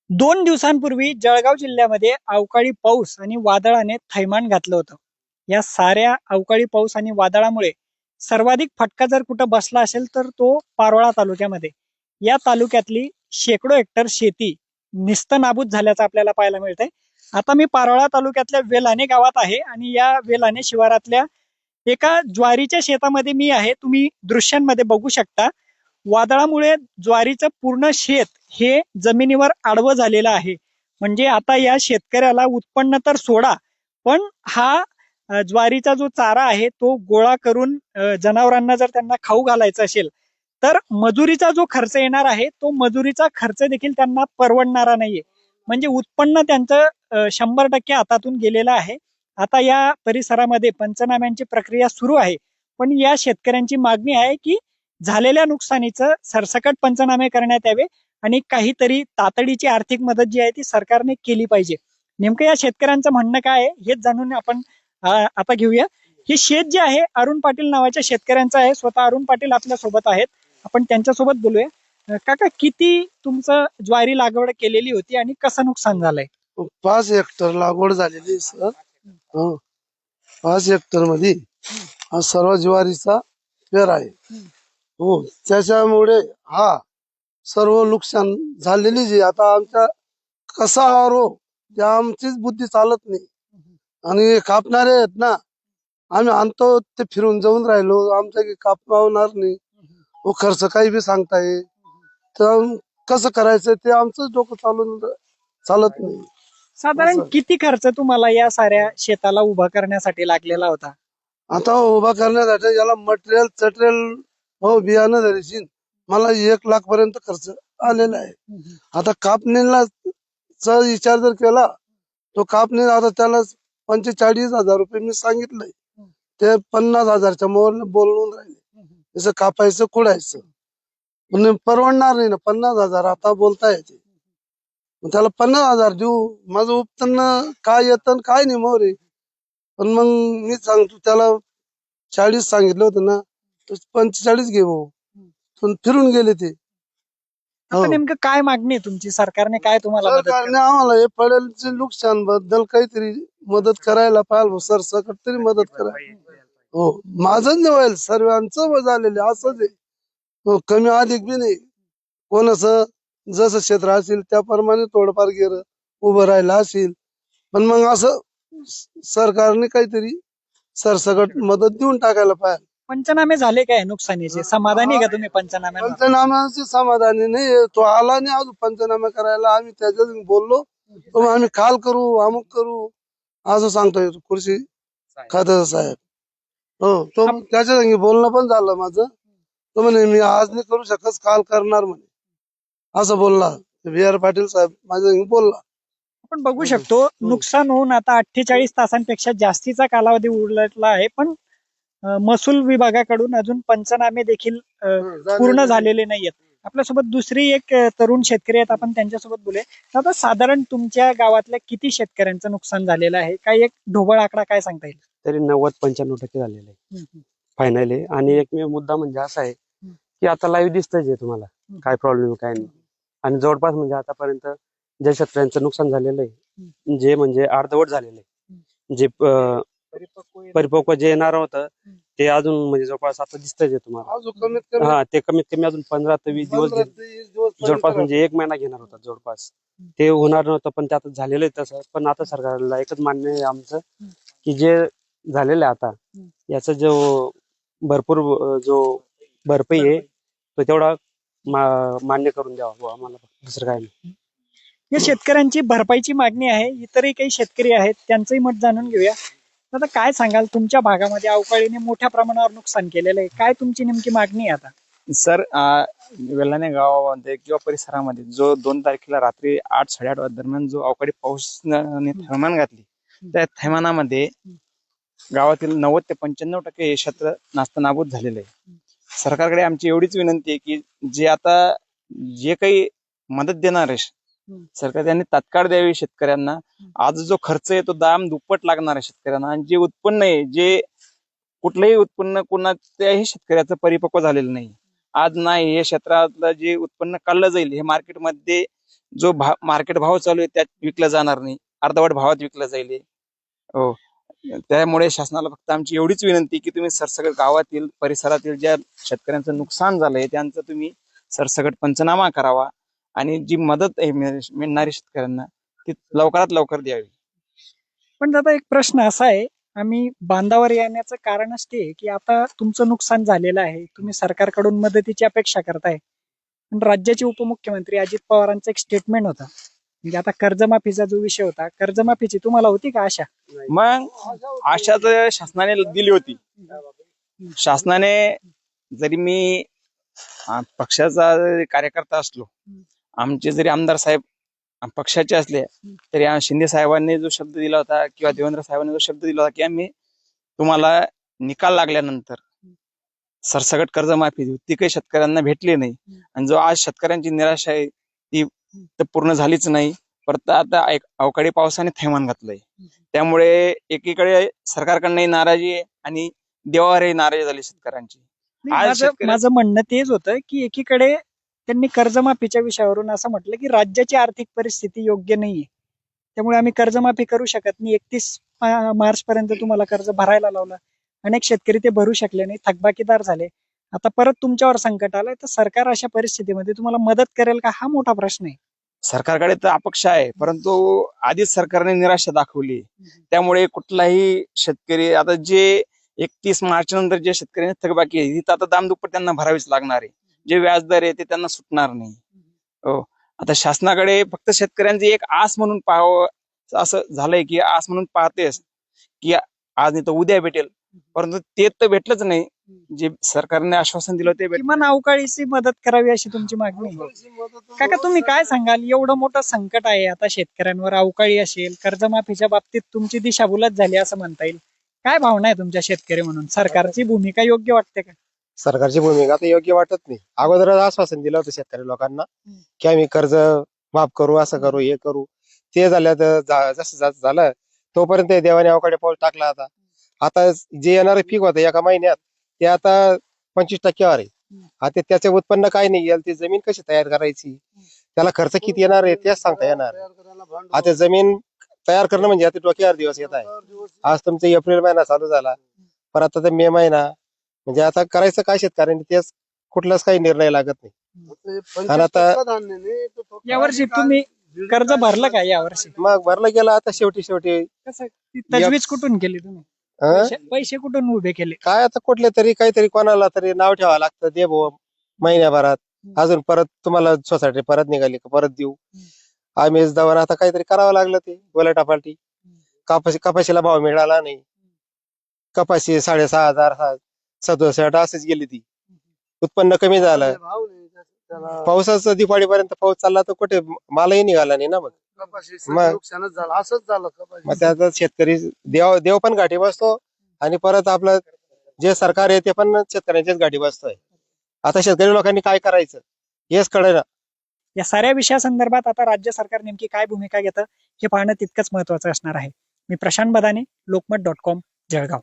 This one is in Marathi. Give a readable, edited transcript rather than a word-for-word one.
2 दिवसांपूर्वी जळगाव जिल्ह्यामध्ये अवकाळी पाऊस आणि वादळाने थैमान घातलं होतं. या साऱ्या अवकाळी पाऊस आणि वादळामुळे सर्वाधिक फटका जर कुठं बसला असेल तर तो पारोळा तालुक्यामध्ये. या तालुक्यातली शेकडो हेक्टर शेती निस्तनाबूत झाल्याचं आपल्याला पाहायला मिळतंय. आता मी पारोळा तालुक्यातल्या वेलाणे गावात आहे आणि या वेलाणे शिवारातल्या एका ज्वारीच्या शेतामध्ये मी आहे. तुम्ही दृश्यांमध्ये बघू शकता. वादळामुळे ज्वारीचं पूर्ण शेत हे जमिनीवर आडवं झालेलं आहे. म्हणजे आता या शेतकऱ्याला उत्पन्न तर सोडा, पण हा ज्वारीचा जो चारा आहे तो गोळा करून जनावरांना जर त्यांना खाऊ घालायचा असेल, तर मजुरीचा जो खर्च येणार आहे, तो मजुरीचा खर्च देखील त्यांना परवडणारा नाहीये. म्हणजे उत्पन्न त्यांचं 100% हातातून गेलेलं आहे. आता या परिसरामध्ये पंचनाम्यांची प्रक्रिया सुरू आहे. पण या शेतकऱ्यांची मागणी आहे, की झालेल्या नुकसानीचं सरसकट पंचनामे करण्यात यावे आणि काहीतरी तातडीची आर्थिक मदत जी आहे ती सरकारने केली पाहिजे. नेमकं या शेतकऱ्यांचं म्हणणं काय आहे हेच जाणून आपण आता घेऊया. हे शेत जे आहे अरुण पाटील नावाच्या शेतकऱ्यांचं आहे. स्वतः अरुण पाटील आपल्या सोबत आहेत. आपण त्यांच्यासोबत बोलूया. काका, किती तुमचं ज्वारी लागवड केलेली होती आणि कसं नुकसान झालंय? 5 हेक्टर लागवड झालेली आहे सर. हो, 5 हेक्टर मध्ये हा सर्व ज्वारीचा पेर आहे. हो, त्याच्यामुळे हा सर्व नुकसान झालेली जी आता आमच्या कसा आरो त्या आमचीच बुद्धी चालत नाही. आणि कापणारे आहेत ना, आम्ही आणतो ते फिरून जाऊन राहिलो, आमच्या कापणार नाही. हो, खर्च काही बी सांगताय, तर कसं करायचं ते आमचंच डोकं चालत नाही. साधारण किती खर्च तुम्हाला या साऱ्या शेताला उभा करण्यासाठी लागलेला होता? आता उभा करण्यासाठी याला मटेरियल चटेरियल हो बियाणं धरीशील मला 1 लाख पर्यंत खर्च आलेला आहे. आता कापणीला चा विचार जर केला तो कापणी आता त्याला 45,000 रुपये मी सांगितलंय. ते 50,000च्या मोहर बोलून राहिले. जसं कापायचं कुडायचं पण परवडणार नाही ना. 50,000 आता बोलता येते, त्याला 50,000 देऊ. माझं उत्पन्न काय येतं काय नाही मोहरे. पण मग मी सांगतो त्याला 40 सांगितलं होतं ना, तर 45 घे भाऊ. पण फिरून गेले ते. हो, आता नेमकं काय मागणी आहे तुमची? सरकारने काय तुम्हाला मदत सरकारने आम्हाला हे पडेलचे नुकसान बद्दल काहीतरी मदत करायला पाहिजे. सरसकट तरी मदत करा. हो, माझं नाही होईल, सर्वांचं झालेलं असंच आहे. हो, कमी अधिक बी नाही. कोणाचं जसं क्षेत्र असेल त्याप्रमाणे थोडंफार गेलं उभं राहिलं असेल. पण मग असं सरकारने काहीतरी सरसकट मदत देऊन टाकायला पाहिजे. पंचनामे झाले काय नुकसानीचे? समाधानी आहे का तुम्ही पंचनाम्यांवर? पंचनाम्याची समाधानी नाही. तो आला नाही अजून पंचनामा करायला. आम्ही त्याच्यात बोललो तो म्हणे आम्ही काल करू अमुक करू असं सांगतोय कृषी खात्याचा साहेब. हो, तो त्याच्या संगी बोलणं पण झालं माझं. तो म्हणे मी आज नाही करू शकत, काल करणार म्हणे, असं बोलला. VR पाटील साहेब माझ्या संगी बोलला. आपण बघू शकतो नुकसान होऊन आता 48 तासांपेक्षा जास्तीचा कालावधी उलटला आहे. पण महसूल विभागाकडून अजून पंचनामे देखील पूर्ण झालेले नाहीयेत. आपल्यासोबत दुसरी एक तरुण शेतकरी आहेत. आपण त्यांच्यासोबत बोलूया. आता साधारण तुमच्या गावातल्या किती शेतकऱ्यांचं नुकसान झालेलं आहे? काय एक ढोबळ आकडा काय सांगता येईल? तरी 90-95% झालेलं आहे फायनल आहे. आणि एकमेव मुद्दा म्हणजे असा आहे की आता लाईव्ह दिसतंय तुम्हाला काय प्रॉब्लेम काय नाही. आणि जवळपास म्हणजे आतापर्यंत ज्या शेतकऱ्यांचं नुकसान झालेलं आहे, जे म्हणजे अर्धवट झालेलं आहे, जे परिपक्व जे येणार होतं ते अजून म्हणजे जवळपास आता दिसतंय तुम्हाला. हा, ते कमीत कमी अजून 15 ते 20 दिवस जवळपास म्हणजे 1 महिना घेणार होता जवळपास. ते होणार नव्हतं पण ते आता झालेलं आहे तसं. पण आता सरकारला एकच मान्य आहे आमचं की जे झालेलं आहे आता याचा जो भरपूर जो भरपाई आहे तो तेवढा मान्य करून द्यावा आम्हाला, दुसरं काय नाही. या शेतकऱ्यांची भरपाईची मागणी आहे. इतरही काही शेतकरी आहेत, त्यांचंही मत जाणून घेऊया. आता काय सांगाल, तुमच्या भागामध्ये अवकाळीने मोठ्या प्रमाणावर नुकसान केलेलं आहे, काय तुमची नेमकी मागणी आहे आता? सर, वेल्हाणे गावामध्ये किंवा परिसरामध्ये जो 2 तारखेला रात्री 8-8:30 दरम्यान जो अवकाळी पाऊसने थैमान घातली, त्या थैमानामध्ये गावातील 90 ते 95% क्षेत्र नास्तनाबूत झालेलं आहे. सरकारकडे आमची एवढीच विनंती आहे की जे काही मदत देणार आहे सरकार त्यांनी तात्काळ द्यावी शेतकऱ्यांना. आज जो खर्च आहे तो दाम दुप्पट लागणार आहे शेतकऱ्यांना. आणि जे उत्पन्न आहे, जे कुठलंही उत्पन्न कोणाच्याही शेतकऱ्याचं परिपक्व झालेलं नाही. आज नाही हे क्षेत्रातलं जे उत्पन्न काढलं जाईल हे मार्केटमध्ये जो मार्केट भाव चालू आहे त्यात विकला जाणार नाही, अर्धवट भावात विकला जाईल. हो, त्यामुळे शासनाला फक्त आमची एवढीच विनंती की तुम्ही सरसकट गावातील परिसरातील ज्या शेतकऱ्यांचं नुकसान झालंय त्यांचं तुम्ही सरसकट पंचनामा करावा आणि जी मदत आहे मिळणारी शेतकऱ्यांना ती लवकरात लवकर द्यावी. पण दादा एक प्रश्न असा आहे, आम्ही बांधावर येण्याचं कारणच ते आहे की आता तुमचं नुकसान झालेलं आहे, तुम्ही सरकारकडून मदतीची अपेक्षा करताय. पण राज्याचे उपमुख्यमंत्री अजित पवारांचं एक स्टेटमेंट होतं, म्हणजे आता कर्जमाफीचा जो विषय होता, कर्जमाफीची तुम्हाला होती का आशा? मग आशा तर शासनाने दिली होती. शासनाने जरी मी पक्षाचा कार्यकर्ता असलो, आमचे जरी आमदार साहेब पक्षाचे असले तरी शिंदे साहेबांनी जो शब्द दिला होता किंवा देवेंद्र साहेबांनी जो शब्द दिला होता की आम्ही तुम्हाला निकाल लागल्यानंतर सरसकट कर्जमाफी देऊ, ती काही शेतकऱ्यांना भेटली नाही. आणि जो आज शेतकऱ्यांची निराशा आहे ती तर पूर्ण झालीच नाही. परत आता एक अवकाळी पावसाने थैमान घातलंय, त्यामुळे एकीकडे सरकारकडनंही नाराजी आहे आणि देवावरही नाराजी झाली शेतकऱ्यांची. आज माझं म्हणणं तेच होतं की एकीकडे त्यांनी कर्जमाफीच्या विषयावरून असं म्हटलं की राज्याची आर्थिक परिस्थिती योग्य नाहीये, त्यामुळे आम्ही कर्जमाफी करू शकत नाही. 31 मार्च पर्यंत तुम्हाला कर्ज भरायला लावलं, अनेक शेतकरी ते भरू शकले नाही, थकबाकीदार झाले. आता परत तुमच्यावर संकट आलंय, तर सरकार अशा परिस्थितीमध्ये तुम्हाला मदत करेल का, हा मोठा प्रश्न आहे. सरकारकडे तर अपेक्षा आहे, परंतु आधीच सरकारने निराशा दाखवली. त्यामुळे कुठलाही शेतकरी आता जे 31 मार्च नंतर जे शेतकऱ्यांनी थकबाकी आहे तिथं आता दामदुप्पट त्यांना भरावीच लागणार आहे. जे व्याजदर आहे ते त्यांना सुटणार नाही. हो, आता शासनाकडे फक्त शेतकऱ्यांची एक आस म्हणून पाहावं असं झालंय की आस म्हणून पाहतेस की आज नाही तर उद्या भेटेल, परंतु ते तर भेटलंच नाही. जे सरकारने आश्वासन दिलं ते किमान अवकाळीची मदत करावी अशी तुमची मागणी आहे. काका तुम्ही काय सांगाल, एवढं मोठं संकट आहे आता शेतकऱ्यांवर, अवकाळी असेल, कर्जमाफीच्या बाबतीत तुमची दिशाभूलच झाली असं म्हणता येईल. काय भावना आहे तुमच्या शेतकरी म्हणून, सरकारची भूमिका योग्य वाटते का? सरकारची भूमिका तर योग्य वाटत नाही. अगोदरच आश्वासन दिलं होतं शेतकरी लोकांना की आम्ही कर्ज माफ करू, असं करू, हे करू. ते झालं तर जसं झालं तोपर्यंत देवाने अवकाळी पाऊस टाकला. आता जे येणारं पीक होतं एका महिन्यात ते आता 25%वर आहे. आता त्याचे उत्पन्न काय नाही, ती जमीन कशी तयार करायची, त्याला खर्च किती येणार आहे तेच सांगता येणार. आता जमीन तयार करणं म्हणजे आता डोक्यावर दिवस येत आहे. आज तुमचा एप्रिल महिना चालू झाला, परत आता मे महिना, म्हणजे आता करायचं काय शेतकऱ्यांनी तेच कुठलाच काही निर्णय लागत नाही. आणि आता यावर्षी तुम्ही कर्ज भरलं का यावर्षी? मग भरलं गेलं आता शेवटी कसं ती तजवीज कुठून केली तुम्ही? पैसे कुठून उभे केले? काय आता कुठले तरी काहीतरी कोणाला तरी नाव ठेवावं लागतं, दे भाऊ महिन्याभरात, अजून परत तुम्हाला सोसायटी परत निघाली का परत देऊ. आम्ही जाऊन आता काहीतरी करावं लागलं, ते उलटापालटी. कपाशीला भाव मिळाला नाही, कपाशी 6,500 67 असंच गेली, ती उत्पन्न कमी झालं. पावसाचं दिवाळीपर्यंत पाऊस चालला तर कुठे मालही निघाला नाही ना. मग नुकसानच झालं, असंच झालं. मग त्याचा शेतकरी देव पण गाठी बसतो आणि परत आपलं जे सरकार आहे ते पण शेतकऱ्यांच्याच गाठी बसतोय. आता शेतकरी लोकांनी काय करायचं हेच कळेना. या साऱ्या विषयासंदर्भात आता राज्य सरकार नेमकी काय भूमिका घेतं हे पाहणं तितकंच महत्वाचं असणार आहे. मी प्रशांत बदाने, लोकमत.com, जळगाव.